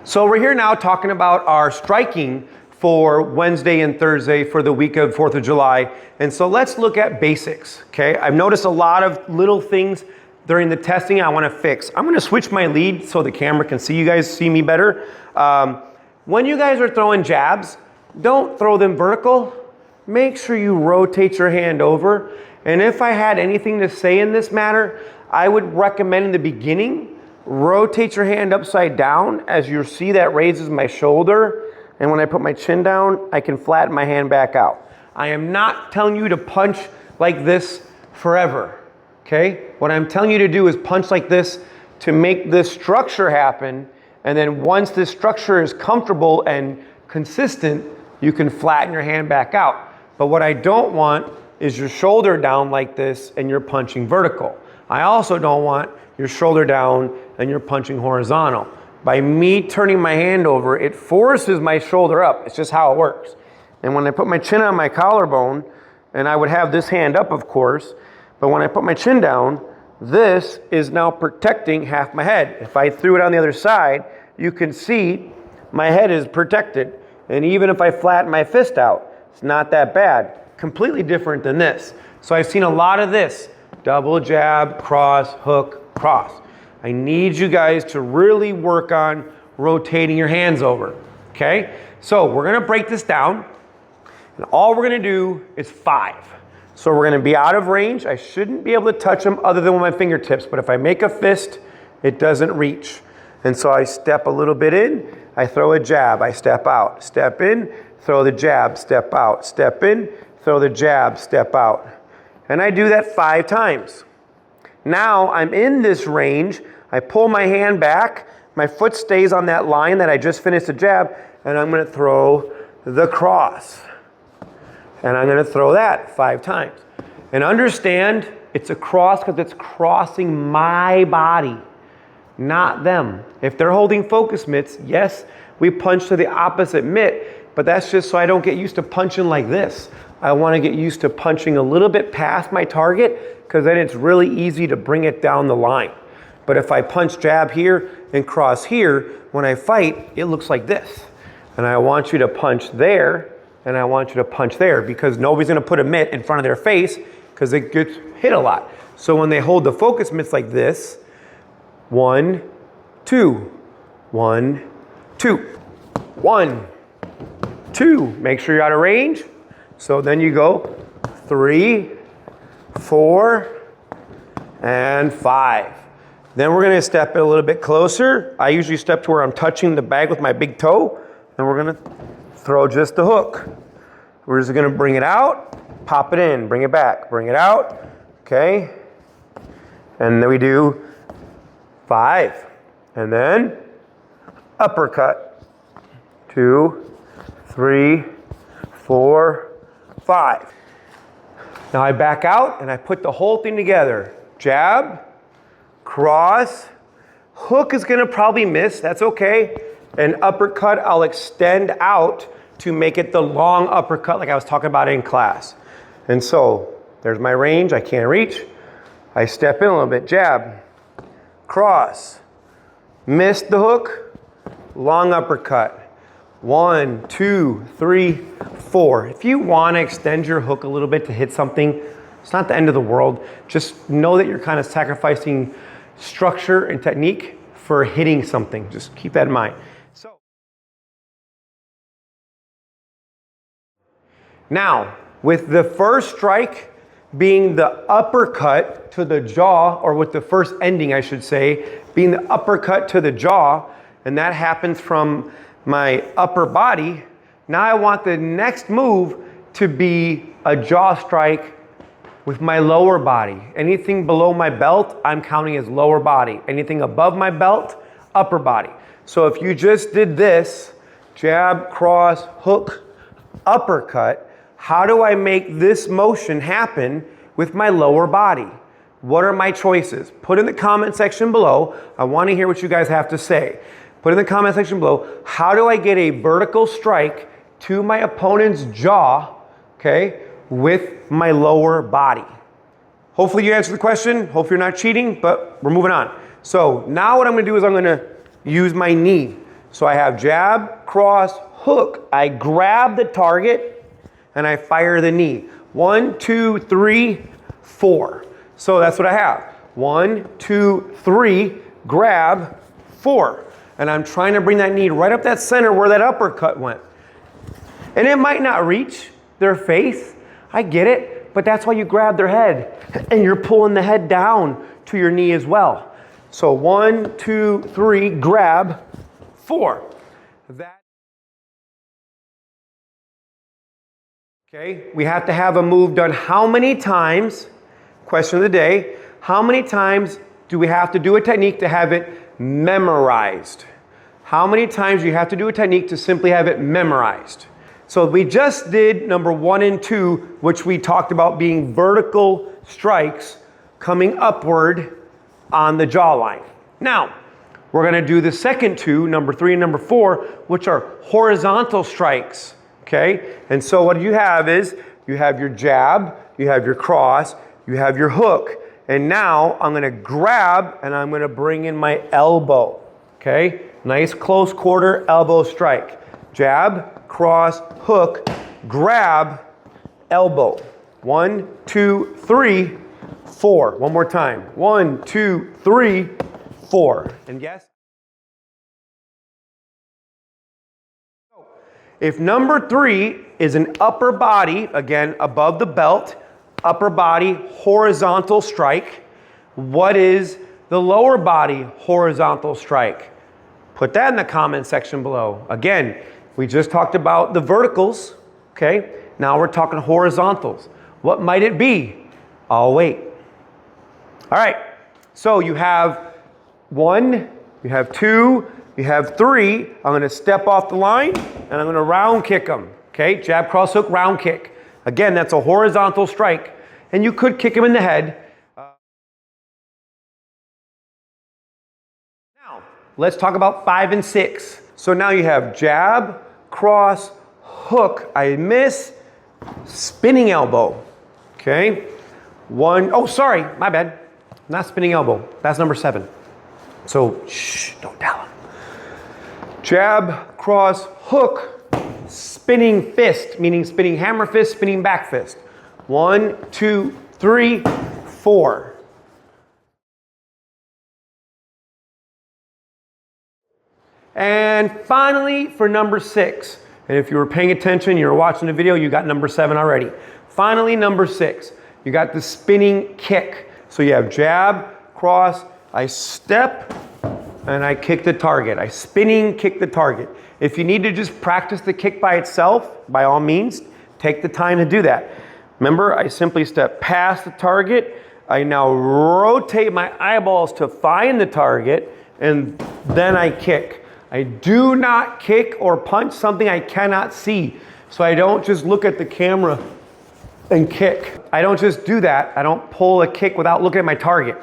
So we're here now talking about our striking for Wednesday and Thursday for the week of 4th of July. And so let's look at basics, okay? I've noticed a lot of little things during the testing I want to fix. I'm going to switch my lead so the camera can see you guys, see me better. When you guys are throwing jabs, don't throw them vertical. Make sure you rotate your hand over. And if I had anything to say in this matter, I would recommend in the beginning, rotate your hand upside down. As you see, that raises my shoulder. And when I put my chin down, I can flatten my hand back out. I am not telling you to punch like this forever, okay? What I'm telling you to do is punch like this to make this structure happen. And then once this structure is comfortable and consistent, you can flatten your hand back out. But what I don't want is your shoulder down like this and you're punching vertical. I also don't want your shoulder down and you're punching horizontal. By me turning my hand over, it forces my shoulder up. It's just how it works. And when I put my chin on my collarbone, and I would have this hand up, of course, but when I put my chin down, this is now protecting half my head. If I threw it on the other side, you can see my head is protected. And even if I flatten my fist out, it's not that bad. Completely different than this. So I've seen a lot of this. Double jab, cross, hook, cross. I need you guys to really work on rotating your hands over, okay? So we're gonna break this down, and all we're gonna do is 5. So we're gonna be out of range. I shouldn't be able to touch them other than with my fingertips, but if I make a fist, it doesn't reach. And so I step a little bit in, I throw a jab, I step out, step in, throw the jab, step out, step in, throw the jab, step out. And I do that 5 times. Now I'm in this range, I pull my hand back, my foot stays on that line that I just finished the jab, and I'm gonna throw the cross. And I'm gonna throw that 5 times. And understand, it's a cross because it's crossing my body, not them. If they're holding focus mitts, yes, we punch to the opposite mitt, but that's just so I don't get used to punching like this. I want to get used to punching a little bit past my target because then it's really easy to bring it down the line. But if I punch jab here and cross here, when I fight, it looks like this. And I want you to punch there and I want you to punch there because nobody's going to put a mitt in front of their face because it gets hit a lot. So when they hold the focus mitts like this, 1, 2, 1, 2, 1, 2. Make sure you're out of range. So then you go 3, 4, and 5. Then we're gonna step it a little bit closer. I usually step to where I'm touching the bag with my big toe, and we're gonna throw just the hook. We're just gonna bring it out, pop it in, bring it back, bring it out, okay? And then we do 5. And then uppercut. 2, 3, 4, 5. Now I back out and I put the whole thing together. Jab, cross, hook is gonna probably miss, that's okay. And uppercut, I'll extend out to make it the long uppercut like I was talking about in class. And so, there's my range, I can't reach. I step in a little bit, jab, cross, missed the hook, long uppercut. 1, 2, 3, 4. If you want to extend your hook a little bit to hit something, it's not the end of the world. Just know that you're kind of sacrificing structure and technique for hitting something. Just keep that in mind. So now, with the first strike being the uppercut to the jaw, or with the first ending, I should say, being the uppercut to the jaw, and that happens from my upper body. Now I want the next move to be a jaw strike with my lower body. Anything below my belt, I'm counting as lower body. Anything above my belt, upper body. So if you just did this, jab, cross, hook, uppercut, how do I make this motion happen with my lower body? What are my choices? Put in the comment section below. I want to hear what you guys have to say. Put in the comment section below, how do I get a vertical strike to my opponent's jaw, okay, with my lower body? Hopefully you answered the question. Hopefully you're not cheating, but we're moving on. So now what I'm gonna do is I'm gonna use my knee. So I have jab, cross, hook. I grab the target and I fire the knee. 1, 2, 3, 4. So that's what I have. 1, 2, 3, grab, 4. And I'm trying to bring that knee right up that center where that uppercut went. And it might not reach their face. I get it. But that's why you grab their head. And you're pulling the head down to your knee as well. So 1, 2, 3, grab, 4. Okay, we have to have a move done how many times? Question of the day. How many times do we have to do a technique to have it memorized? How many times do you have to do a technique to simply have it memorized? So we just did number 1 and 2, which we talked about being vertical strikes coming upward on the jawline. Now, we're going to do the second 2, number 3 and number 4, which are horizontal strikes. Okay? And so what you have is, you have your jab, you have your cross, you have your hook. And now I'm going to grab and I'm going to bring in my elbow. Okay? Nice close quarter elbow strike. Jab, cross, hook, grab, elbow. 1, 2, 3, 4. One more time. 1, 2, 3, 4. And yes? If number 3 is an upper body, again, above the belt, upper body horizontal strike, what is the lower body horizontal strike? Put that in the comment section below. Again, we just talked about the verticals, okay? Now we're talking horizontals. What might it be? I'll wait. All right, so you have 1, you have 2, you have 3. I'm going to step off the line and I'm going to round kick them. Okay, jab, cross, hook, round kick. Again, that's a horizontal strike. And you could kick him in the head. Now, let's talk about 5 and 6. So now you have jab, cross, hook. I miss, spinning elbow. Okay, 1, oh, sorry, my bad. Not spinning elbow. That's number 7. So, shh, don't tell him. Jab, cross, hook, spinning fist, meaning spinning hammer fist, spinning back fist. 1, 2, 3, 4. And finally, for number 6. And if you were paying attention, you were watching the video, you got number 7 already. Finally, number 6. You got the spinning kick. So you have jab, cross, I step, and I kick the target. I spinning kick the target. If you need to just practice the kick by itself, by all means, take the time to do that. Remember, I simply step past the target. I now rotate my eyeballs to find the target, and then I kick. I do not kick or punch something I cannot see. So I don't just look at the camera and kick. I don't just do that. I don't pull a kick without looking at my target.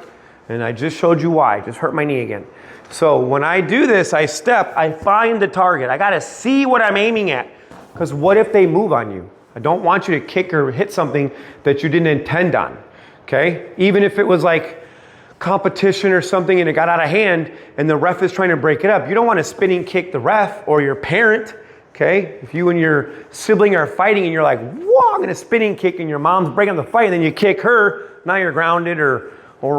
And I just showed you why. Just hurt my knee again. So when I do this, I step, I find the target. I gotta see what I'm aiming at. Because what if they move on you? I don't want you to kick or hit something that you didn't intend on. Okay? Even if it was like competition or something and it got out of hand and the ref is trying to break it up, you don't want to spinning kick the ref or your parent. Okay? If you and your sibling are fighting and you're like, whoa, I'm gonna spinning kick, and your mom's breaking up the fight, and then you kick her, now you're grounded or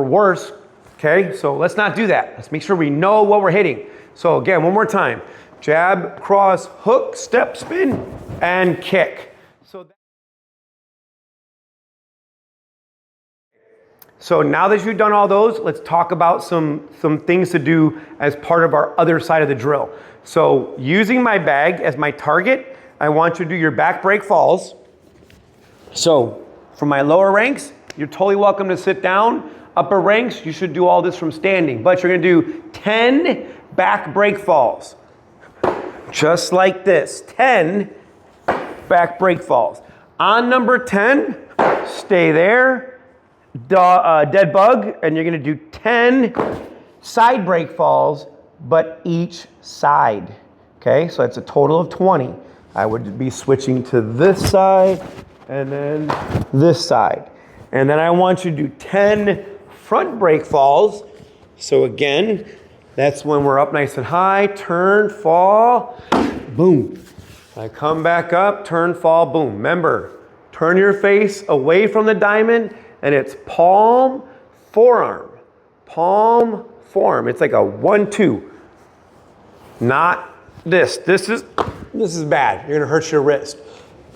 worse. Okay, so let's not do that. Let's make sure we know what we're hitting. So again, one more time. Jab, cross, hook, step, spin, and kick. So now that you've done all those, let's talk about some things to do as part of our other side of the drill. So using my bag as my target, I want you to do your back break falls. So for my lower ranks, you're totally welcome to sit down. Upper ranks, you should do all this from standing, but you're gonna do 10 back break falls. Just like this, 10 back break falls. On number 10, stay there, dead bug, and you're gonna do 10 side break falls, but each side. Okay, so it's a total of 20. I would be switching to this side and then this side. And then I want you to do 10 front break falls. So again, That's when we're up nice and high, turn, fall, boom. I come back up, turn, fall, boom. Remember, turn your face away from the diamond and it's palm, forearm, palm, forearm. It's like a 1-2. Not this. This is bad. You're gonna hurt your wrist.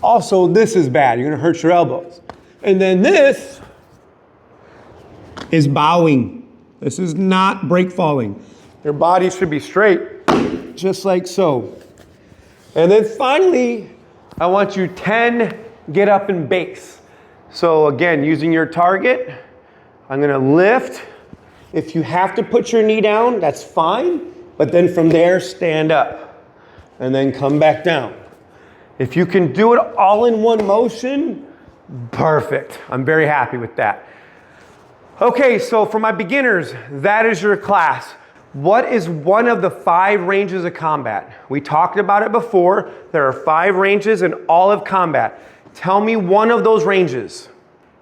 Also, this is bad. You're gonna hurt your elbows. And then this is bowing. This is not break falling. Your body should be straight, just like so. And then finally, I want you 10 get up and base. So again, using your target, I'm gonna lift. If you have to put your knee down, that's fine. But then from there, stand up and then come back down. If you can do it all in one motion, perfect. I'm very happy with that. Okay, so for my beginners, that is your class. What is one of the 5 ranges of combat? We talked about it before. There are 5 ranges in all of combat. Tell me one of those ranges.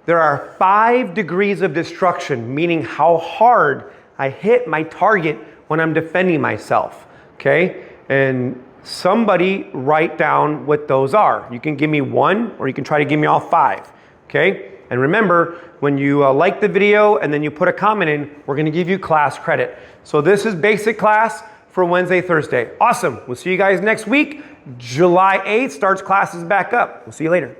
There are 5 degrees of destruction, meaning how hard I hit my target when I'm defending myself, okay? And somebody write down what those are. You can give me 1 or you can try to give me all 5, okay? And remember, when you like the video and then you put a comment in, we're gonna give you class credit. So this is basic class for Wednesday, Thursday. Awesome, we'll see you guys next week. July 8th starts classes back up. We'll see you later.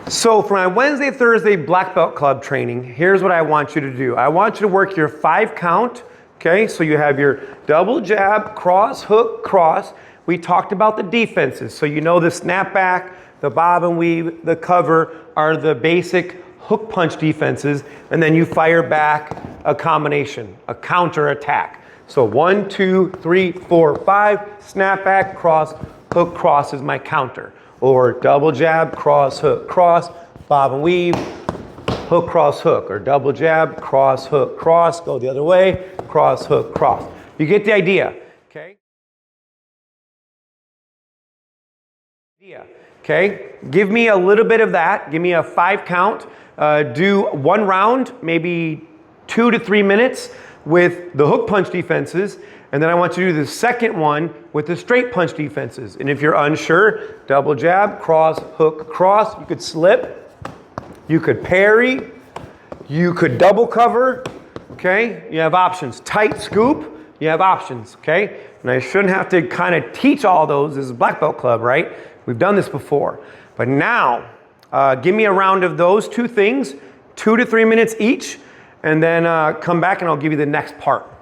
So for my Wednesday, Thursday Black Belt Club training, here's what I want you to do. I want you to work your 5 count, okay? So you have your double jab, cross, hook, cross. We talked about the defenses. So you know the snapback, the bob and weave, the cover are the basic hook punch defenses. And then you fire back a combination, a counter attack. So 1, 2, 3, 4, 5, snapback, cross, hook, cross is my counter. Or double jab, cross, hook, cross, bob and weave, hook, cross, hook. Or double jab, cross, hook, cross, go the other way, cross, hook, cross. You get the idea, okay? Okay, give me a little bit of that. Give me a 5 count. Do 1 round, maybe 2 to 3 minutes with the hook punch defenses. And then I want you to do the second one with the straight punch defenses. And if you're unsure, double jab, cross, hook, cross. You could slip, you could parry, you could double cover, okay? You have options. Tight scoop, you have options, okay? And I shouldn't have to kind of teach all those. This is Black Belt Club, right? We've done this before. But now, give me a round of those 2 things, 2 to 3 minutes each, and then come back and I'll give you the next part.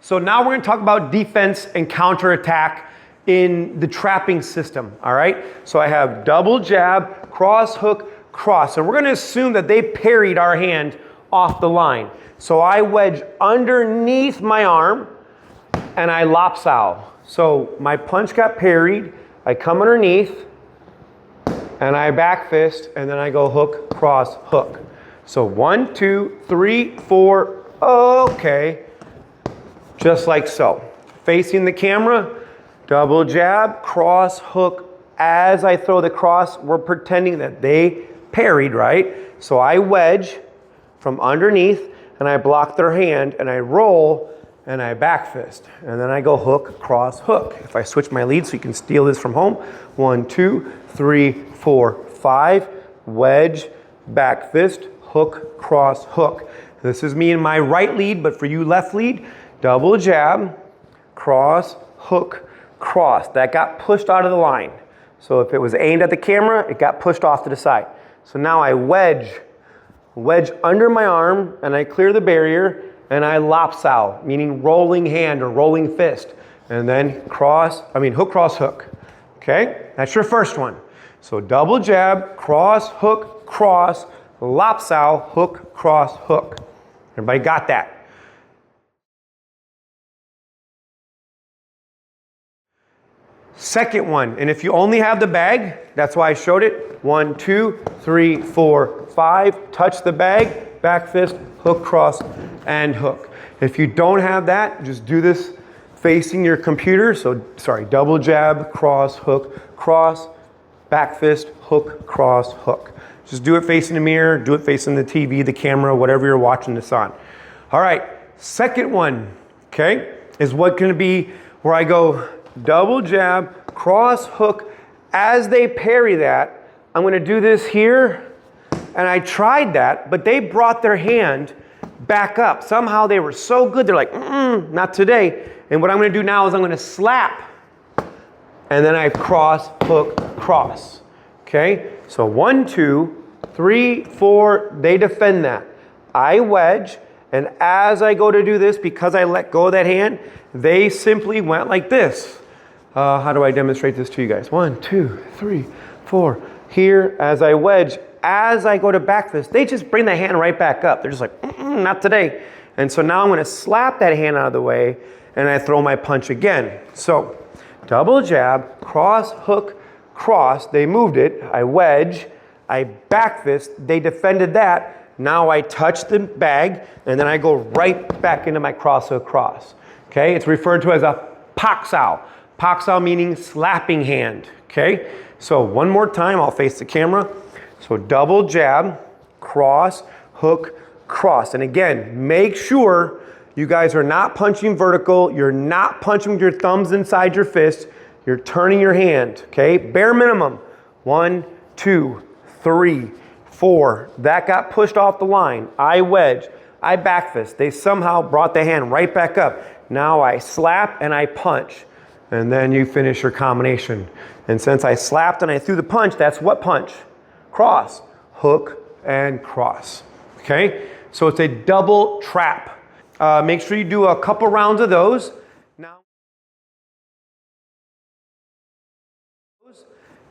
So now we're gonna talk about defense and counterattack in the trapping system, all right? So I have double jab, cross, hook, cross. And we're gonna assume that they parried our hand off the line. So I wedge underneath my arm and I lopsow. So my punch got parried, I come underneath and I back fist and then I go hook, cross, hook. So 1, 2, 3, 4, okay. Just like so. Facing the camera, double jab, cross, hook. As I throw the cross, we're pretending that they parried, right? So I wedge from underneath and I block their hand and I roll and I back fist. And then I go hook, cross, hook. If I switch my lead so you can steal this from home. 1, 2, 3, 4, 5. Wedge, back fist, hook, cross, hook. This is me in my right lead, but for you left lead, double jab, cross, hook, cross. That got pushed out of the line. So if it was aimed at the camera, it got pushed off to the side. So now I wedge under my arm and I clear the barrier and I lopsow, meaning rolling hand or rolling fist. And then hook, cross, hook. Okay, that's your first one. So double jab, cross, hook, cross, lopsow, hook, cross, hook. Everybody got that? Second one, and if you only have the bag, that's why I showed it. 1, 2, 3, 4, 5. Touch the bag, back fist, hook, cross, and hook. If you don't have that, just do this facing your computer. So, double jab, cross, hook, cross, back fist, hook, cross, hook. Just do it facing the mirror, do it facing the TV, the camera, whatever you're watching this on. All right, second one, okay, is what can be where I go double jab, cross, hook. As they parry that, I'm gonna do this here, and I tried that, but they brought their hand back up. Somehow they were so good, they're like, not today. And what I'm gonna do now is I'm gonna slap, and then I cross, hook, cross. Okay, so 1, 2, 3, 4, they defend that. I wedge, and as I go to do this, because I let go of that hand, they simply went like this. How do I demonstrate this to you guys? 1, 2, 3, 4. Here, as I wedge, as I go to back fist, they just bring the hand right back up. They're just like, not today. And so now I'm gonna slap that hand out of the way, and I throw my punch again. So, double jab, cross, hook, cross, they moved it, I wedge, I back fist, they defended that, now I touch the bag, and then I go right back into my cross hook cross. Okay, it's referred to as a pak sao. Pak sao meaning slapping hand, okay? So one more time, I'll face the camera. So double jab, cross, hook, cross. And again, make sure you guys are not punching vertical, you're not punching with your thumbs inside your fist, you're turning your hand, okay? Bare minimum. 1, 2, 3, 4. That got pushed off the line. I wedge, I back fist. They somehow brought the hand right back up. Now I slap and I punch. And then you finish your combination. And since I slapped and I threw the punch, that's what punch? Cross, hook, and cross. Okay? So it's a double trap. Make sure you do a couple rounds of those.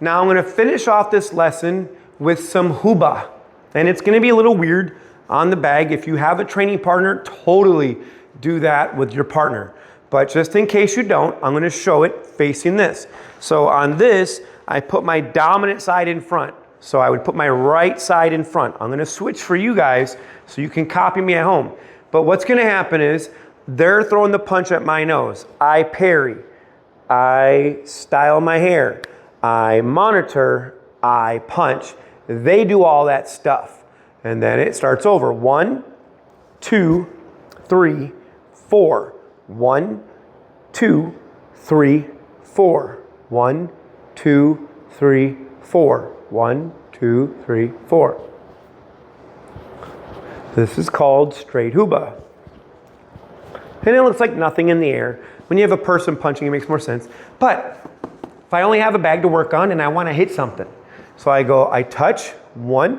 Now I'm going to finish off this lesson with some huba. And it's going to be a little weird on the bag. If you have a training partner, totally do that with your partner. But just in case you don't, I'm going to show it facing this. So on this, I put my dominant side in front. So I would put my right side in front. I'm going to switch for you guys so you can copy me at home. But what's going to happen is they're throwing the punch at my nose. I parry. I style my hair. I monitor. I punch. They do all that stuff. And then it starts over. 1, 2, 3, 4. 1, 2, 3, 4. 1, 2, 3, 4. 1, 2, 3, 4. This is called straight huba. And it looks like nothing in the air. When you have a person punching, it makes more sense. But if I only have a bag to work on and I want to hit something, so I go, I touch 1,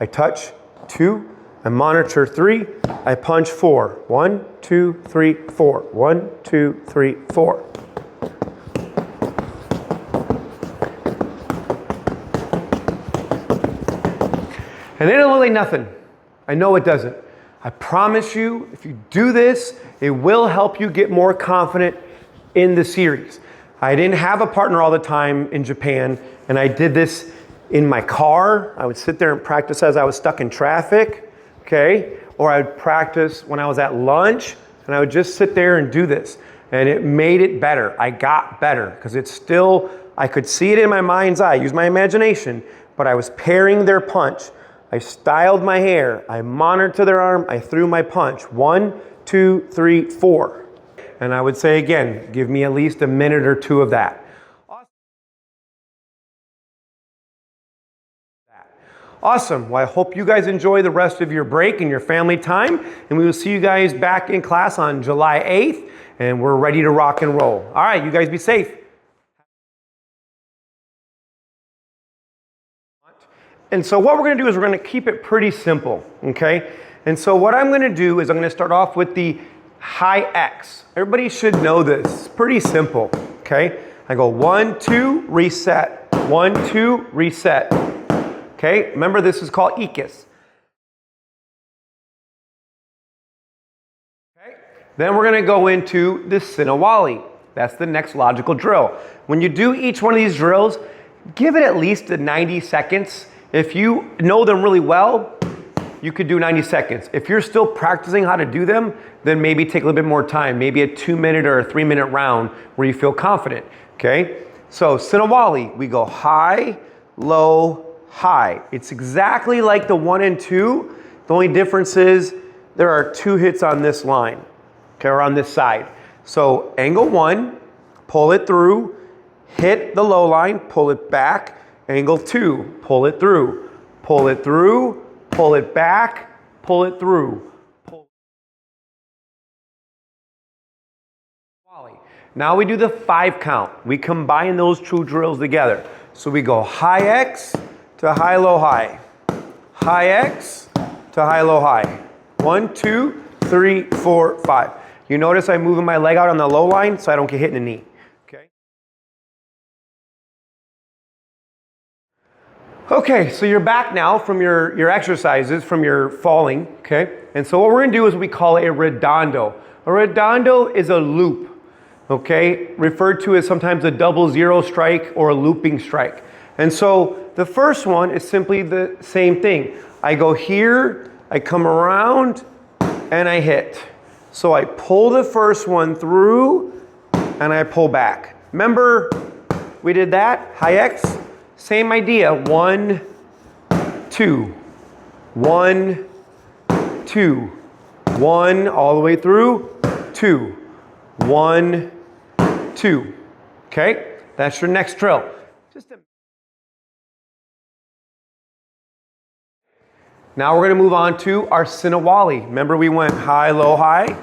I touch 2, I monitor 3, I punch 4. 1, 2, 3, 4. 1, 2, 3, 4. And they don't look like nothing. I know it doesn't. I promise you, if you do this, it will help you get more confident in the series. I didn't have a partner all the time in Japan, and I did this in my car. I would sit there and practice as I was stuck in traffic, okay? Or I would practice when I was at lunch, and I would just sit there and do this. And it made it better. I got better, because it's still, I could see it in my mind's eye, use my imagination, but I was parrying their punch. I styled my hair, I monitored their arm, I threw my punch. 1, 2, 3, 4. And I would say again, give me at least a minute or two of that. Awesome. Well, I hope you guys enjoy the rest of your break and your family time. And we will see you guys back in class on July 8th. And we're ready to rock and roll. All right, you guys be safe. And so what we're going to do is we're going to keep it pretty simple, okay? And so what I'm going to do is I'm going to start off with the high X. Everybody should know this. It's pretty simple, okay? I go 1, 2, reset. 1, 2, reset. Okay, remember this is called ikis. Okay, then we're going to go into the sinawali. That's the next logical drill. When you do each one of these drills, give it at least 90 seconds. If you know them really well, you could do 90 seconds. If you're still practicing how to do them, then maybe take a little bit more time, maybe a 2-minute or a 3-minute round where you feel confident, okay? So Sinawali, we go high, low, high. It's exactly like the 1 and 2. The only difference is there are 2 hits on this line, okay, or on this side. So angle 1, pull it through, hit the low line, pull it back. Angle 2, pull it through, pull it through, pull it back, pull it through. Now we do the 5 count. We combine those 2 drills together. So we go high X to high, low, high. High X to high, low, high. 1, 2, 3, 4, 5. You notice I'm moving my leg out on the low line so I don't get hit in the knee. Okay. Okay, so you're back now from your exercises, from your falling, okay? And so what we're gonna do is what we call a redondo. A redondo is a loop. Okay, referred to as sometimes a 0-0 strike or a looping strike. And so the first one is simply the same thing. I go here, I come around, and I hit. So I pull the first one through, and I pull back. Remember, we did that, high X, same idea, 1, 2, 1, 2, 1, all the way through, 2, 1, 2. Okay, that's your next drill. Now we're going to move on to our Sinawali. Remember we went high, low, high.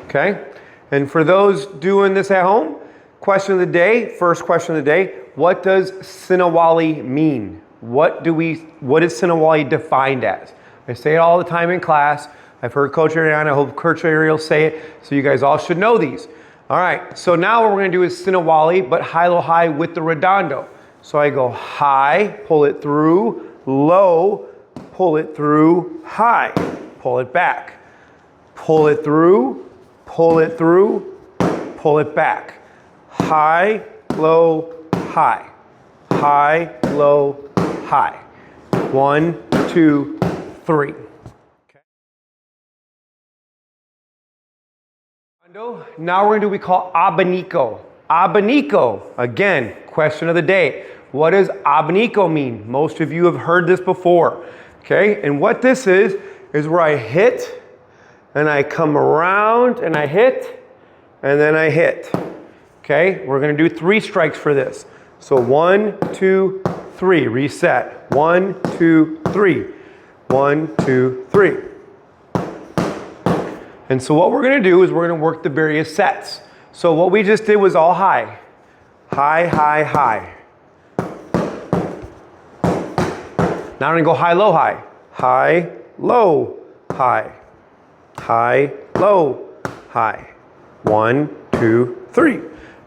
Okay, and for those doing this at home, question of the day, first question of the day, what does Sinawali mean? What is Sinawali defined as? I say it all the time in class. I've heard Coach Ariana, I hope Coach Ariel say it, so you guys all should know these. All right, so now what we're gonna do is Sinawali, but high, low, high with the redondo. So I go high, pull it through, low, pull it through, high, pull it back. Pull it through, pull it through, pull it back. High, low, high. High, low, high. 1, 2, 3. Now we're going to do what we call abanico. Abanico, again, question of the day. What does abanico mean? Most of you have heard this before. Okay, and what this is where I hit, and I come around, and I hit, and then I hit. Okay, we're going to do 3 strikes for this. So 1, 2, 3, reset. 1, 2, 3. 1, 2, 3. And so what we're going to do is we're going to work the various sets. So what we just did was all high. High, high, high. Now I'm going to go high, low, high. High, low, high. High, low, high. 1, 2, 3.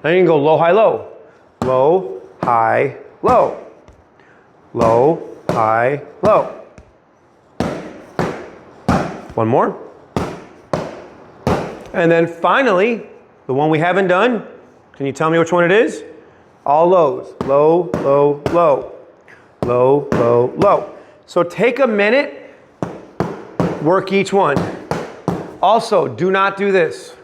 Now you can go low, high, low. Low, high, low. Low, high, low. One more. And then finally, the one we haven't done, can you tell me which one it is? All lows. Low, low, low. Low, low, low. So take a minute, work each one. Also, do not do this.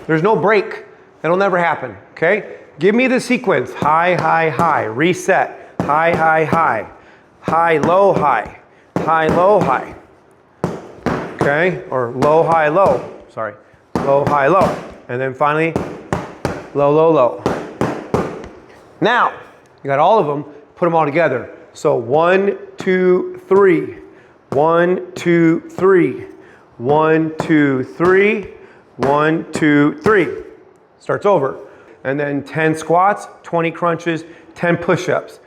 There's no break. That'll never happen, okay? Give me the sequence. High, high, high. Reset. High, high, high. High, low, high. High, low, high. Okay? Or low, high, low. Sorry. Low, high, low. And then finally, low, low, low. Now, you got all of them, put them all together. So 1, 2, 3. 1, 2, 3. 1, 2, 3. 1, 2, 3. Starts over. And then 10 squats, 20 crunches, 10 push-ups.